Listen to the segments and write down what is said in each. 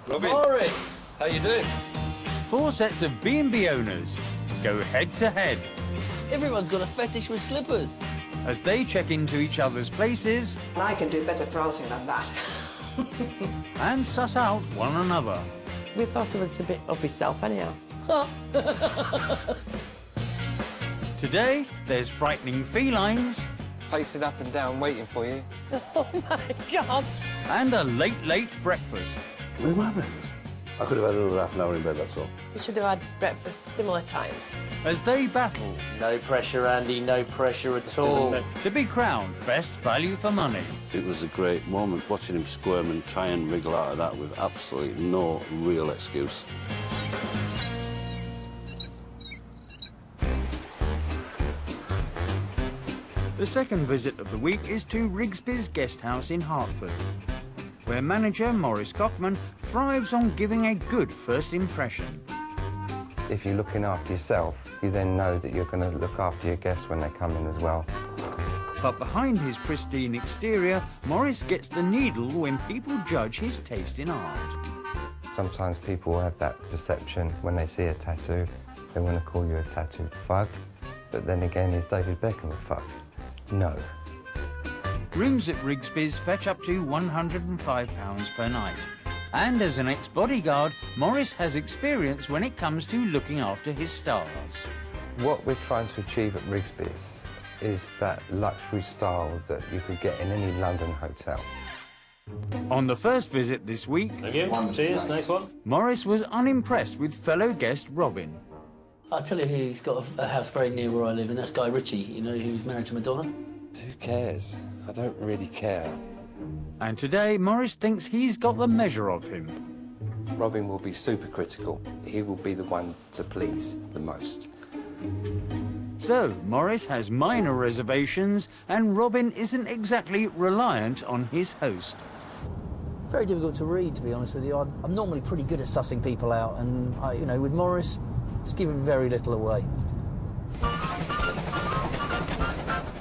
Robin. Morris! How you doing? 4 sets of B&B owners go head-to-head Everyone's got a fetish with slippers. as they check into each other's places I can do better browsing than that. and suss out one another. We thought it was a bit of himself anyhow. Today, there's frightening felines Pacing up and down, waiting for you. Oh my God! and a late breakfast. Where's my breakfast? I could have had another half an hour in bed, that's all. We should have had breakfast similar times. As they battle No pressure, Andy, no pressure at all. to be crowned best value for money. It was a great moment watching him squirm and try and wriggle out of that with absolutely no real excuse. The second visit of the week is to Rigsby's guest house in Hartford, where manager Maurice CockMan thrives on giving a good first impression. If you're looking after yourself, you then know that you're going to look after your guests when they come in as well. But behind his pristine exterior, Maurice gets the needle when people judge his taste in art. Sometimes people have that perception when they see a tattoo, they want to call you a tattooed fug. But then again, is David Beckham a fug? No. Rooms at Rigsby's fetch up to £105 per night. And as an ex-bodyguard, Maurice has experience when it comes to looking after his stars. What we're trying to achieve at Rigsby's is that luxury style that you could get in any London hotel. On the first visit this week, Thank you. Cheers, nice one. Maurice was unimpressed with fellow guest Robin. I'll tell you who's got a house very near where I live, and that's Guy Ritchie, you know, who's married to Madonna. Who cares? I don't really care. And today, Maurice thinks he's got the measure of him. Robin will be super critical. He will be the one to please the most. So, Maurice has minor reservations, and Robin isn't exactly reliant on his host. Very difficult to read, to be honest with you. I'm normally pretty good at sussing people out, and, you know, with Morris, it's given very little away.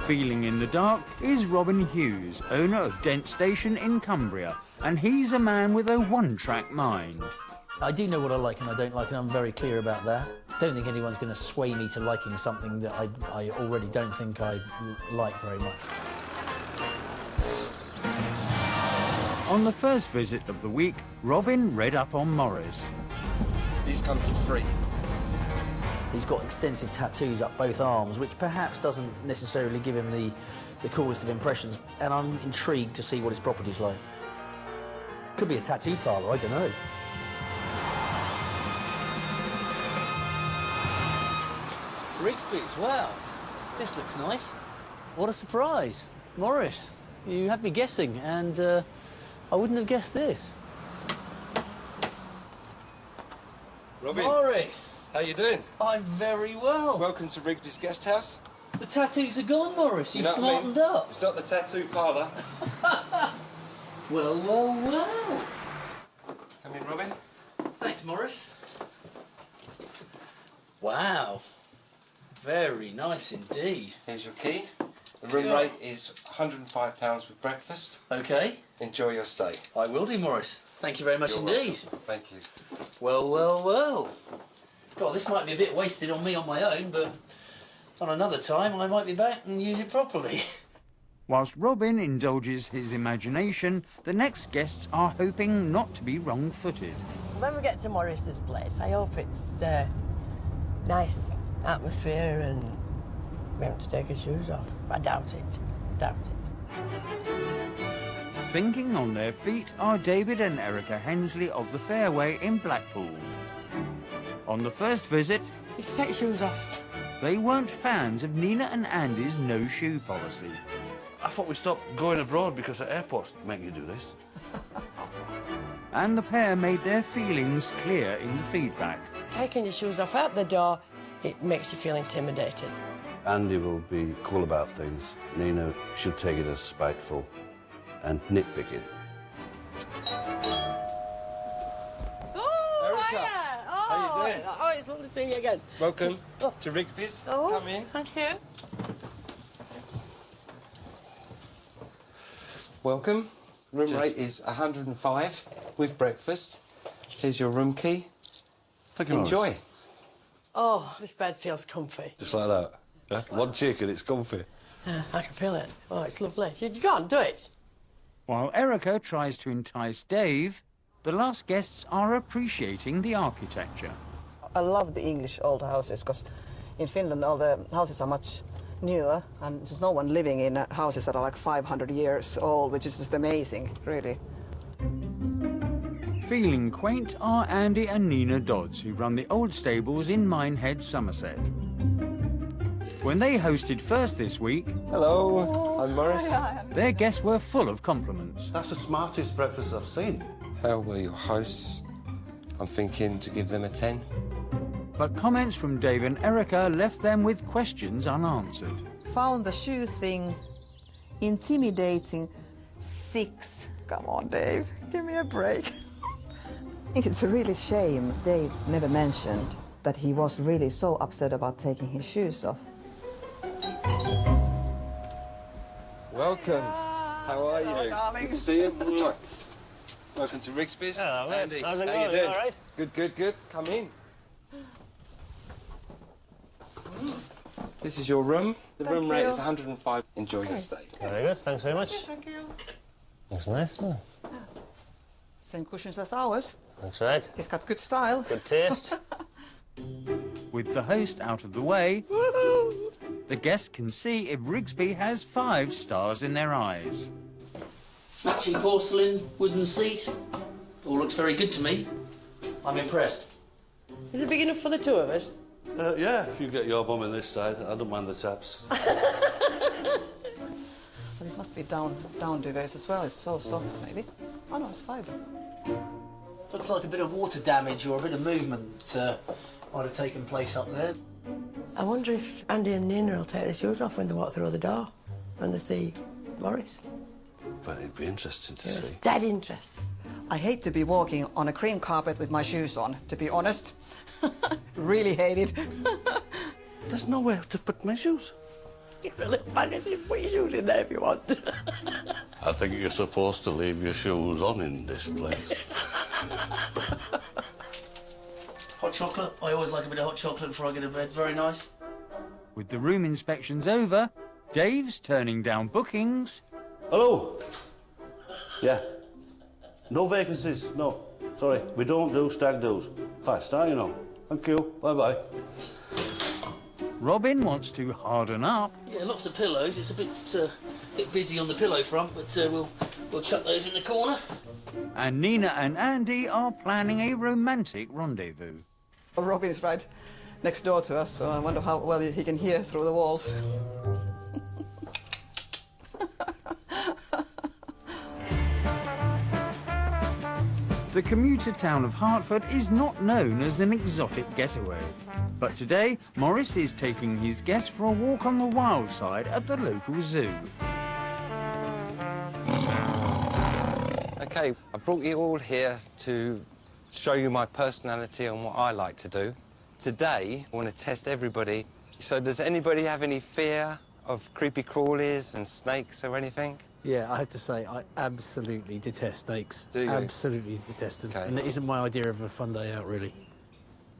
Feeling in the dark is Robin Hughes, owner of Dent Station in Cumbria, and he's a man with a one-track mind. I do know what I like and I don't like, and I'm very clear about that. Don't think anyone's going to sway me to liking something that I already don't think I like very much. On the first visit of the week, Robin read up on Maurice. These come for free. He's got extensive tattoos up both arms, which perhaps doesn't necessarily give him the coolest of impressions, and I'm intrigued to see what his property's like. Could be a tattoo parlour, I don't know. Rigsby's, wow. This looks nice. What a surprise. Morris, you had me guessing, and I wouldn't have guessed this. Robin. Morris! How you doing? I'm very well. Welcome to Rigsby's guest house. The tattoos are gone, Morris. You've know what I mean? smartened up. It's not the tattoo parlour. Well, well, well. Come in, Robin. Thanks, Morris. Wow. Very nice indeed. Here's your key. The room Yeah. rate is £105 with breakfast. OK. Enjoy your stay. I will do, Morris. Thank you very much You're indeed. welcome. Thank you. Well, well, well. God, this might be a bit wasted on me on my own, but on another time I might be back and use it properly. Whilst Robin indulges his imagination, the next guests are hoping not to be wrong-footed. When we get to Maurice's place, I hope it's nice atmosphere and we have to take his shoes off. I doubt it. Doubt it. Thinking on their feet are David and Erica Hensley of the Fairway in Blackpool. On the first visit, You have to take your shoes off. they weren't fans of Nina and Andy's no-shoe policy. I thought we stopped going abroad because at airports make you do this. And the pair made their feelings clear in the feedback. Taking your shoes off out the door, it makes you feel intimidated. Andy will be cool about things. Nina should take it as spiteful and nitpicking. Oh, Erica, hiya. how you doing? Oh, it's lovely to see you again. Welcome to Rigsby's. Oh, Come in. thank you. Welcome. Room rate is 105 with breakfast. Here's your room key. Thank you, Enjoy. Maurice. Oh, this bed feels comfy. Just like that. Yeah? One cheek and it's comfy. Yeah, I can feel it. Oh, it's lovely. You can't do it. While Erica tries to entice Dave, the last guests are appreciating the architecture. I love the English old houses because in Finland all the houses are much newer and there's no one living in houses that are like 500 years old, which is just amazing, really. Feeling quaint are Andy and Nina Dodds, who run the old stables in Minehead, Somerset. When they hosted first this week, Hello, I'm Morris. their guests were full of compliments. That's the smartest breakfast I've seen. How were your hosts? I'm thinking to give them a 10. But comments from Dave and Erica left them with questions unanswered. Found the shoe thing intimidating. 6. Come on, Dave, give me a break. I think it's a really shame Dave never mentioned that he was really so upset about taking his shoes off. Welcome. How are you? darling. Good to see you. Mwah. Welcome to Rigsby's. Hello, mate. Andy, How's it how going? you doing? All right? Good, good, good. Come in. This is your room. The room rate is 105. Enjoy your stay. Very good. Thanks very much. Thank you. Looks nice, huh? Same cushions as ours. That's right. He's got good style. Good taste. With the host out of the way, the guests can see if Rigsby has 5 stars in their eyes. Matching porcelain, wooden seat. All looks very good to me. I'm impressed. Is it big enough for the two of us? Yeah, if you get your bum on this side, I don't mind the taps. But it must be down duvets as well. It's so soft, maybe. Oh no, it's fibre. Looks like a bit of water damage or a bit of movement might have taken place up there. I wonder if Andy and Nina will take their shoes off when they walk through the door and they see Morris. But it'd be interesting to It's see. dead interest. I hate to be walking on a cream carpet with my shoes on, to be honest. Really hate it. There's nowhere to put my shoes. You're a little magazine. Put your shoes in there if you want. I think you're supposed to leave your shoes on in this place. Hot chocolate. I always like a bit of hot chocolate before I go to bed. Very nice. With the room inspections over, Dave's turning down bookings. Hello? Yeah. No vacancies, no. Sorry, we don't do stag do's. 5-star, you know. Thank you. Bye-bye. Robin wants to harden up. Yeah, lots of pillows. It's a bit busy on the pillow front, but we'll chuck those in the corner. And Nina and Andy are planning a romantic rendezvous. Robin's right next door to us, so I wonder how well he can hear through the walls. The commuter town of Hartford is not known as an exotic getaway. But today, Morris is taking his guests for a walk on the wild side at the local zoo. Okay, I brought you all here to show you my personality and what I like to do. Today, I want to test everybody. So does anybody have any fear of creepy crawlies and snakes or anything? Yeah, I have to say, I absolutely detest snakes. Do you? Absolutely detest them. Okay. And it isn't my idea of a fun day out, really.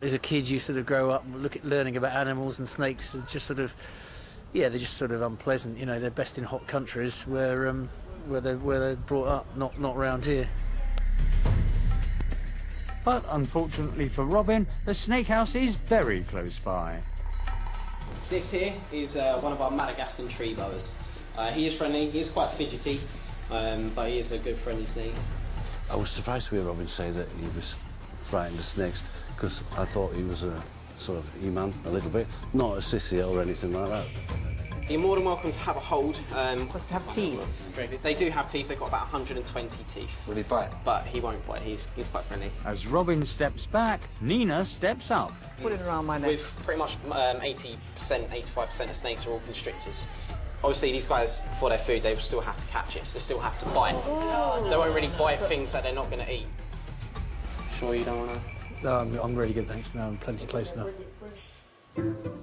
As a kid, you sort of grow up learning about animals, and snakes are just sort of, yeah, they're just sort of unpleasant. You know, they're best in hot countries where they're brought up, not around here. But unfortunately for Robin, the snake house is very close by. This here is one of our Madagascan tree boas. He is friendly, he is quite fidgety, but he is a good friendly snake. I was surprised to hear Robin say that he was frightened of snakes, because I thought he was a sort of E-man, a little bit. Not a sissy or anything like that. You're more than welcome to have a hold. Does it have teeth? They do have teeth, they've got about 120 teeth. Will he bite? But he won't bite, he's quite friendly. As Robin steps back, Nina steps up. Put it around my neck. With pretty much 80%, 85% of snakes are all constrictors. Obviously, these guys, for their food, they will still have to catch it, so they still have to bite. They won't really bite things that they're not going to eat. Sure you don't want to? No, I'm really good, thanks. No, I'm plenty close enough.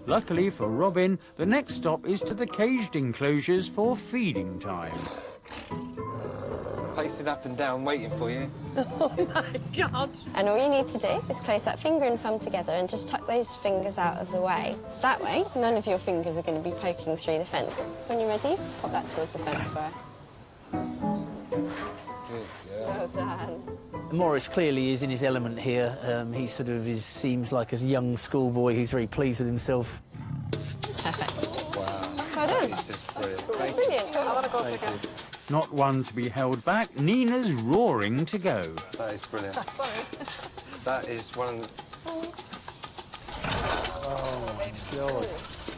Luckily for Robin, the next stop is to the caged enclosures for feeding time. pacing up and down waiting for you. Oh my God. And all you need to do is place that finger and thumb together and just tuck those fingers out of the way. That way, none of your fingers are going to be poking through the fence. When you're ready, pop that towards the fence for her. Well done. Morris clearly is in his element here. He sort of seems like a young schoolboy who's very pleased with himself. Perfect. Wow. Well done. That is just brilliant. That's brilliant. I want to go again. Not one to be held back, Nina's roaring to go. That is brilliant. Sorry. That is one of the...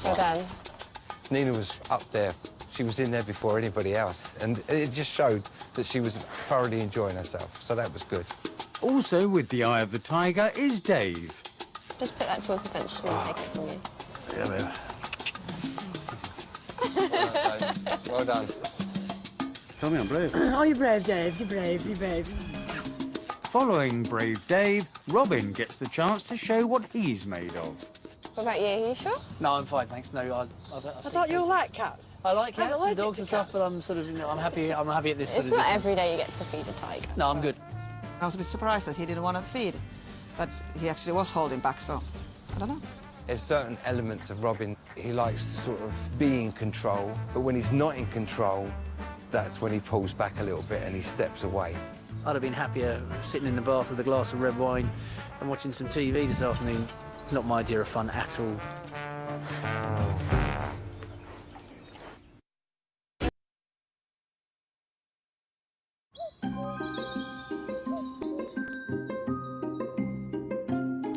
Well done. Nina was up there. She was in there before anybody else, and it just showed that she was thoroughly enjoying herself, so that was good. Also with the eye of the tiger is Dave. Just put that towards the fence. She's going to take it from you. Yeah, babe. Well done. Tell me I'm brave. Oh, you're brave, Dave. You're brave. You're brave. Following brave Dave, Robin gets the chance to show what he's made of. What about you? Are you sure? No, I'm fine, thanks. No, I thought you like cats. I like I'm cats and allergic dogs to and stuff, cats. but I'm sort of, you know, I'm happy at this It's sort of not distance. every day you get to feed a tiger. No, I'm good. I was a bit surprised that he didn't want to feed, that he actually was holding back, so I don't know. There's certain elements of Robin he likes to sort of be in control, but when he's not in control, that's when he pulls back a little bit and he steps away. I'd have been happier sitting in the bath with a glass of red wine and watching some TV this afternoon. Not my idea of fun at all.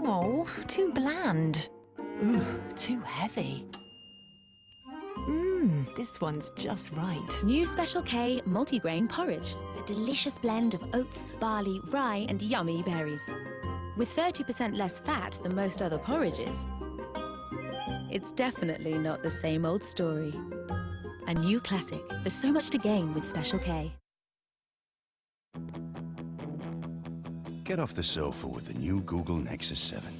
Oh, too bland. Ooh, too heavy. This one's just right. New Special K multigrain porridge. The delicious blend of oats, barley, rye and yummy berries. With 30% less fat than most other porridges. It's definitely not the same old story. A new classic. There's so much to gain with Special K. Get off the sofa with the new Google Nexus 7.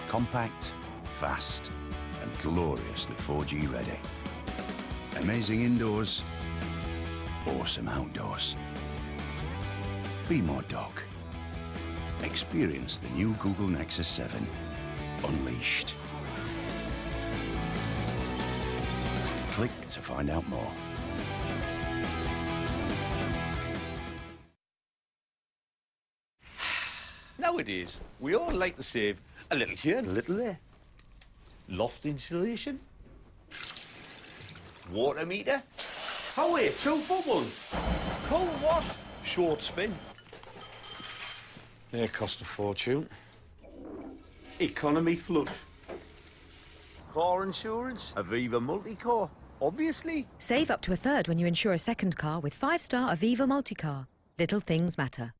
Compact, fast and gloriously 4G ready. Amazing indoors, awesome outdoors. Be more dog. Experience the new Google Nexus 7 Unleashed. Click to find out more. Nowadays, we all like to save a little here and a little there. Loft insulation, water meter, oh wait, 2 for 1, cold wash, short spin. They cost a fortune. Economy flush. Car insurance, Aviva Multicar, obviously. Save up to a third when you insure a second car with 5-star Aviva Multicar. Little things matter.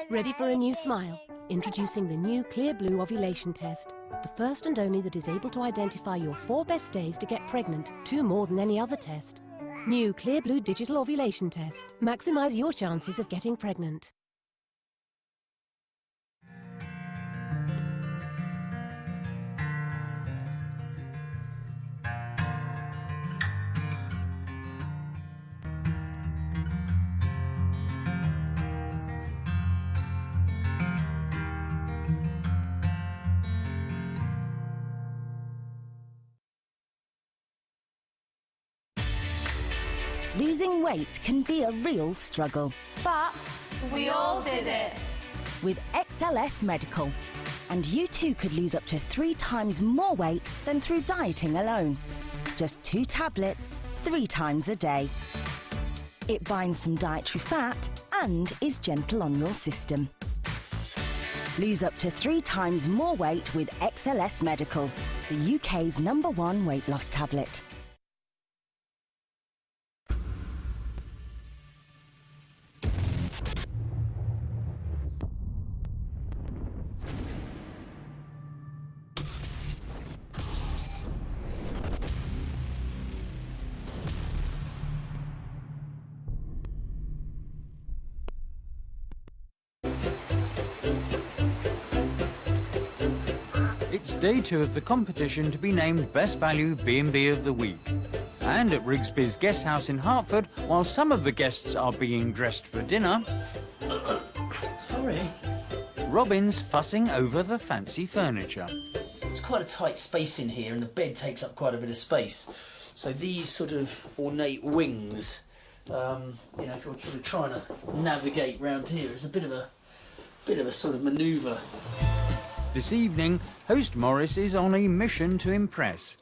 Ready for a new smile? Introducing the new Clear Blue Ovulation Test. The first and only that is able to identify your 4 best days to get pregnant, 2 more than any other test. New Clear Blue Digital Ovulation Test. Maximise your chances of getting pregnant. Losing weight can be a real struggle. But we all did it. With XLS Medical. And you too could lose up to 3 times more weight than through dieting alone. Just 2 tablets, 3 times a day. It binds some dietary fat and is gentle on your system. Lose up to 3 times more weight with XLS Medical, the UK's #1 weight loss tablet. It's day 2 of the competition to be named Best Value B&B of the Week. And at Rigsby's guest house in Hartford, while some of the guests are being dressed for dinner... Sorry. Robin's fussing over the fancy furniture. It's quite a tight space in here and the bed takes up quite a bit of space. So these sort of ornate wings, you know, if you're sort of trying to navigate round here, it's a bit of a sort of manoeuvre. This evening, host Morris is on a mission to impress.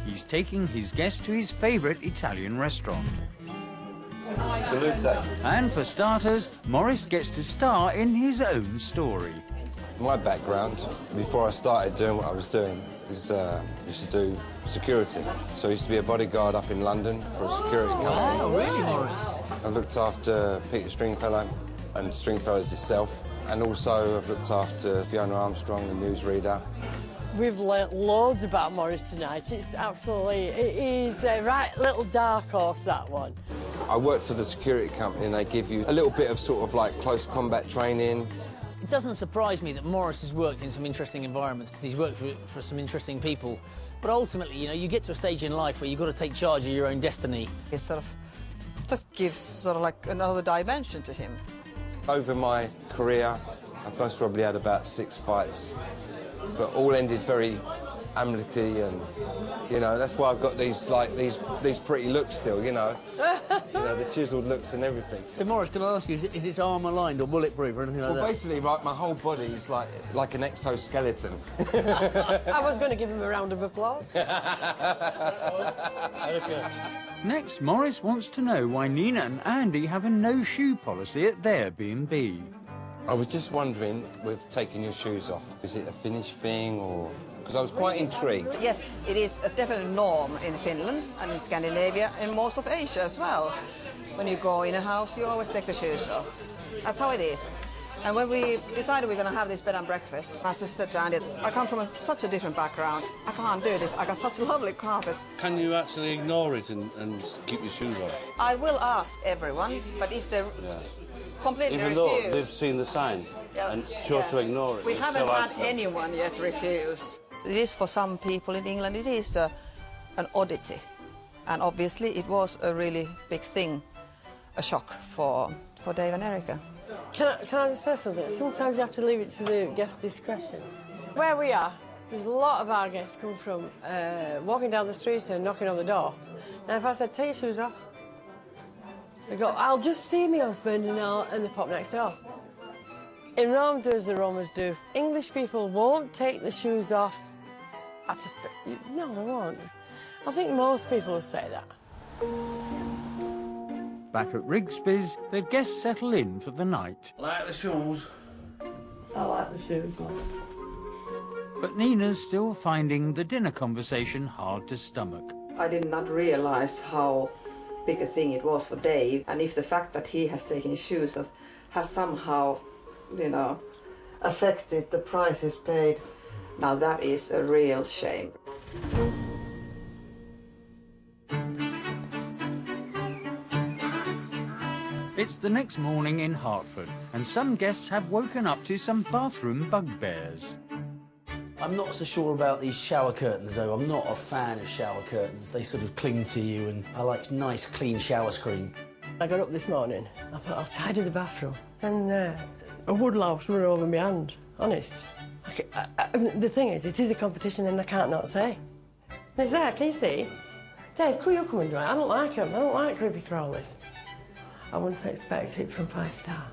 He's taking his guests to his favourite Italian restaurant. Salute. And for starters, Morris gets to star in his own story. My background, before I started doing what I was doing, is used to do security. So I used to be a bodyguard up in London for a security company. Wow, really, Morris? I looked after Peter Stringfellow and Stringfellow's itself, and also I've looked after Fiona Armstrong, the newsreader. We've learnt loads about Morris tonight. It's absolutely, it is a right little dark horse, that one. I worked for the security company and they give you a little bit of sort of like close combat training. It doesn't surprise me that Morris has worked in some interesting environments. He's worked for some interesting people. But ultimately, you know, you get to a stage in life where you've got to take charge of your own destiny. It sort of just gives sort of like another dimension to him. Over my career, I've most probably had about 6 fights, but all ended very amicably, and you know that's why I've got these pretty looks still, you know, the chiselled looks and everything. So Morris, can I ask you, is this arm aligned or bulletproof or anything like that? Well, basically, like my whole body is like an exoskeleton. I was going to give him a round of applause. Next, Morris wants to know why Nina and Andy have a no-shoe policy at their B&B. I was just wondering, with taking your shoes off, is it a Finnish thing or...? Because I was quite intrigued. Yes, it is a definite norm in Finland and in Scandinavia and most of Asia as well. When you go in a house, you always take the shoes off. That's how it is. And when we decided we're going to have this bed and breakfast, my sister said to Andy, I come from such a different background. I can't do this. I got such lovely carpets. Can you actually ignore it and keep your shoes on? I will ask everyone, but if they're completely Even refuse... though they've seen the sign and chose to ignore it. We haven't had anyone yet refuse. It is for some people in England, it is an oddity. And obviously it was a really big thing, a shock for Dave and Erica. Can I just say something? Sometimes you have to leave it to the guest's discretion. Where we are, there's a lot of our guests come from walking down the street and knocking on the door. Now if I said, take your shoes off, they go, I'll just see my husband and they pop next door. In Rome, do as the Romans do. English people won't take the shoes off no, they won't. I think most people will say that. Back at Rigsby's, the guests settle in for the night. Like the shoes. I like the shoes. But Nina's still finding the dinner conversation hard to stomach. I did not realise how big a thing it was for Dave, and if the fact that he has taken his shoes off has somehow, you know, affected the prices paid, now that is a real shame. It's the next morning in Hartford, and some guests have woken up to some bathroom bugbears. I'm not so sure about these shower curtains, though. I'm not a fan of shower curtains. They sort of cling to you, and I like nice, clean shower screens. I got up this morning, I thought I'll tidy the bathroom, and a woodlouse ran over my hand, honest. The thing is, it is a competition and I can't not say. It's there, can you see? Dave, could you come and do it? I don't like them, I don't like creepy crawlers. I wouldn't expect it from 5 Star.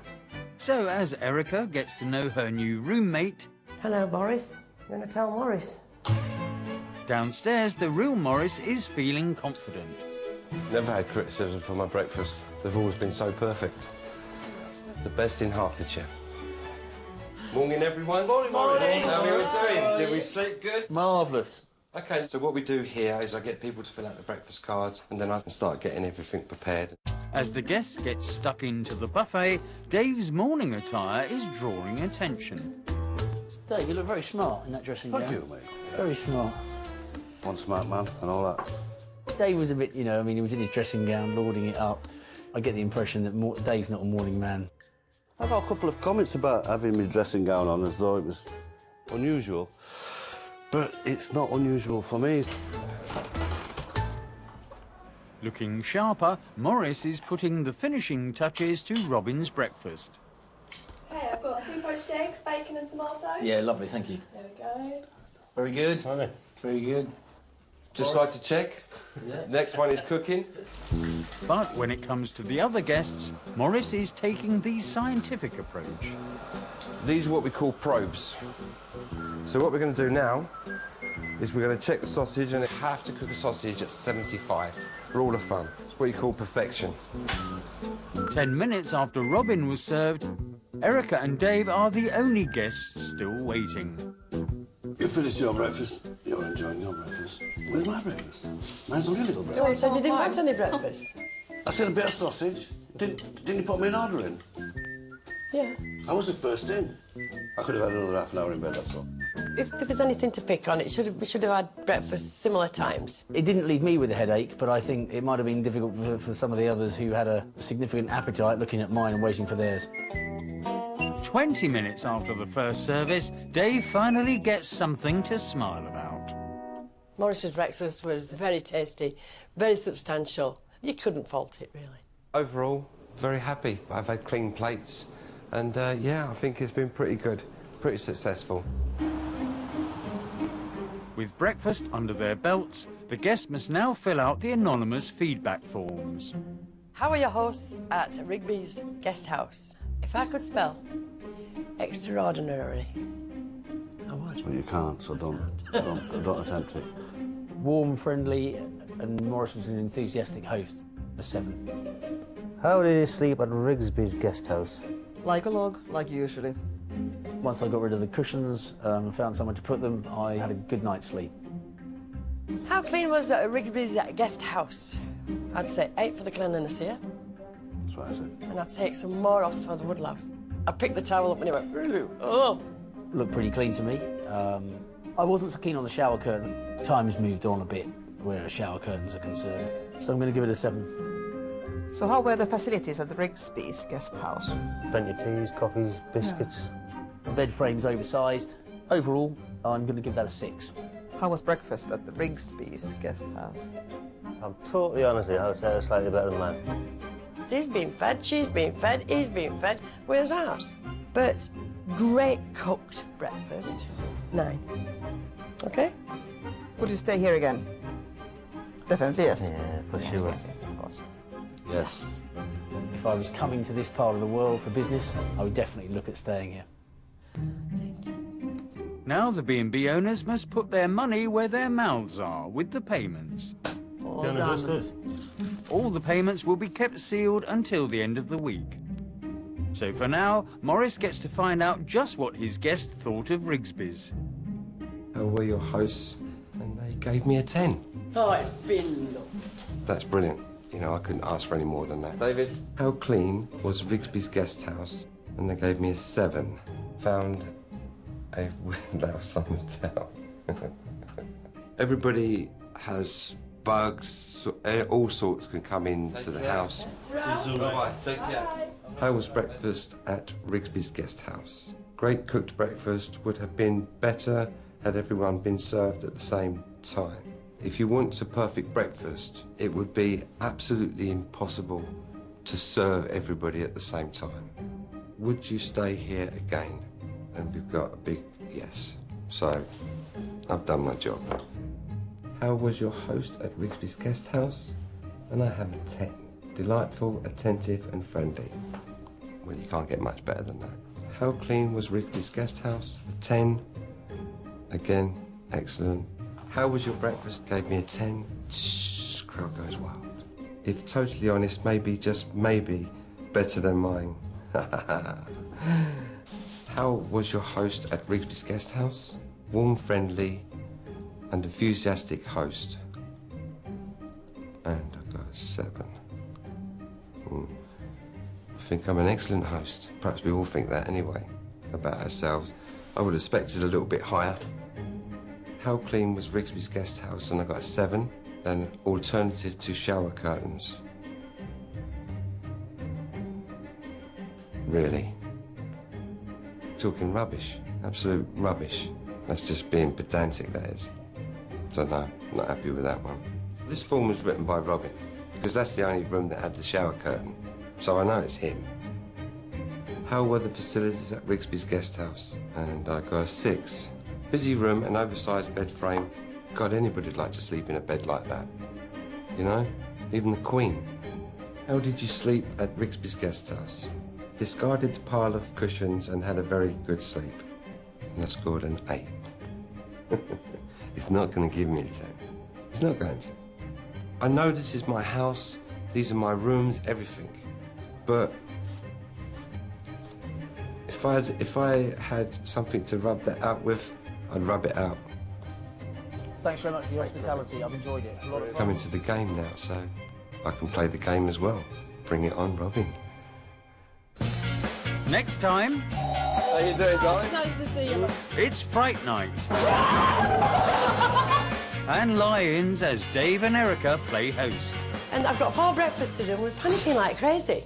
So as Erica gets to know her new roommate... Hello, Boris. You want to tell Morris? Downstairs, the real Morris is feeling confident. Never had criticism for my breakfast. They've always been so perfect. The best in Hertfordshire. Morning, everyone. Morning. How are we all doing? Did we sleep good? Marvellous. OK, so what we do here is I get people to fill out the breakfast cards and then I can start getting everything prepared. As the guests get stuck into the buffet, Dave's morning attire is drawing attention. Dave, you look very smart in that dressing gown. Thank you, mate. Very smart. One smart man and all that. Dave was a bit, you know, I mean, he was in his dressing gown, lording it up. I get the impression that Dave's not a morning man. I got a couple of comments about having my dressing gown on as though it was unusual. but it's not unusual for me. Looking sharper, Morris is putting the finishing touches to Robin's breakfast. Hey, I've got 2 poached eggs, bacon and tomato. Yeah, lovely, thank you. There we go. Very good. Very good. Just like to check. Next one is cooking. But when it comes to the other guests, Morris is taking the scientific approach. These are what we call probes. So what we're going to do now is we're going to check the sausage, and you have to cook a sausage at 75. Rule of thumb. It's what you call perfection. 10 minutes after Robin was served, Erica and Dave are the only guests still waiting. You finished your breakfast. You're enjoying your breakfast. Where's my breakfast? Mine's only a little bit. Oh, you said you didn't want any breakfast? I said a bit of sausage. Didn't you put me an order in? Yeah. I was the first in. I could have had another half an hour in bed, that's all. If there was anything to pick on, we should have had breakfast similar times. It didn't leave me with a headache, but I think it might have been difficult for some of the others who had a significant appetite looking at mine and waiting for theirs. 20 minutes after the first service, Dave finally gets something to smile about. Morris's breakfast was very tasty, very substantial. You couldn't fault it, really. Overall, very happy. I've had clean plates, and yeah, I think it's been pretty good, pretty successful. With breakfast under their belts, the guests must now fill out the anonymous feedback forms. How are your hosts at Rigsby's guest house? If I could spell extraordinary, I would. Well, you can't, so don't attempt it. Warm, friendly, and Morris was an enthusiastic host. A 7. How did you sleep at Rigsby's guest house? Like a log, like usually. Once I got rid of the cushions and found somewhere to put them, I had a good night's sleep. How clean was Rigsby's guest house? I'd say 8 for the cleanliness here. That's what I said. And I'd take some more off for the woodlouse. I picked the towel up and it went, oh! Looked pretty clean to me. I wasn't so keen on the shower curtain. Time's moved on a bit where shower curtains are concerned. So I'm going to give it a 7. So how were the facilities at the Rigsby's guest house? Plenty of teas, coffees, biscuits. The bed frame's oversized. Overall, I'm going to give that a 6. How was breakfast at the Rigsby's guest house? I'm totally honest, the hotel is slightly better than mine. He's been fed, she's been fed, he's been fed. Where's ours? But great cooked breakfast. 9. OK? Would you stay here again? Definitely yes. Yeah, for yes, sure. Yes, of course. Yes. If I was coming to this part of the world for business, I would definitely look at staying here. Now the B&B owners must put their money where their mouths are with the payments. All done. All the payments will be kept sealed until the end of the week. So for now, Morris gets to find out just what his guests thought of Rigsby's. How were your hosts? And they gave me a 10. Oh, it's been lovely. That's brilliant. You know, I couldn't ask for any more than that. David, how clean was Rigsby's guest house? And they gave me a 7. Found a mouse on the towel. Everybody has bugs, all sorts can come into the house. Bye-bye. Take care. How was breakfast at Rigsby's guest house? Great cooked breakfast would have been better had everyone been served at the same time. If you want a perfect breakfast, it would be absolutely impossible to serve everybody at the same time. Would you stay here again? And we've got a big yes. So, I've done my job. How was your host at Rigsby's guest house? And I have a 10. Delightful, attentive and friendly. Well, you can't get much better than that. How clean was Rigsby's guest house? A 10. Again, excellent. How was your breakfast? Gave me a 10. Shh, crowd goes wild. If totally honest, maybe, just maybe, better than mine. How was your host at Rigsby's guest house? Warm, friendly, and enthusiastic host. And I got a 7. I think I'm an excellent host. Perhaps we all think that anyway, about ourselves. I would have expected a little bit higher. How clean was Rigsby's guest house? And I got a 7. An alternative to shower curtains. Really? Talking rubbish. Absolute rubbish. That's just being pedantic, that is. So no, I'm not happy with that one. This form was written by Robin, because that's the only room that had the shower curtain, so I know it's him. How were the facilities at Rigsby's guest house? And I got a 6. Busy room, an oversized bed frame. God, anybody'd like to sleep in a bed like that. You know? Even the Queen. How did you sleep at Rigsby's guest house? Discarded the pile of cushions and had a very good sleep. And I scored an 8. He's not going to give me a 10. He's not going to. I know this is my house, these are my rooms, everything. But if I had something to rub that out with, I'd rub it out. Thanks very much for your hospitality. I've enjoyed it. A lot of fun. Coming to the game now, so I can play the game as well. Bring it on, Robin. Next time... How you doing, darling? Nice to see you. It's Fright Night. And lie-ins as Dave and Erica play host. And I've got 4 breakfasts to do and we're panicking like crazy.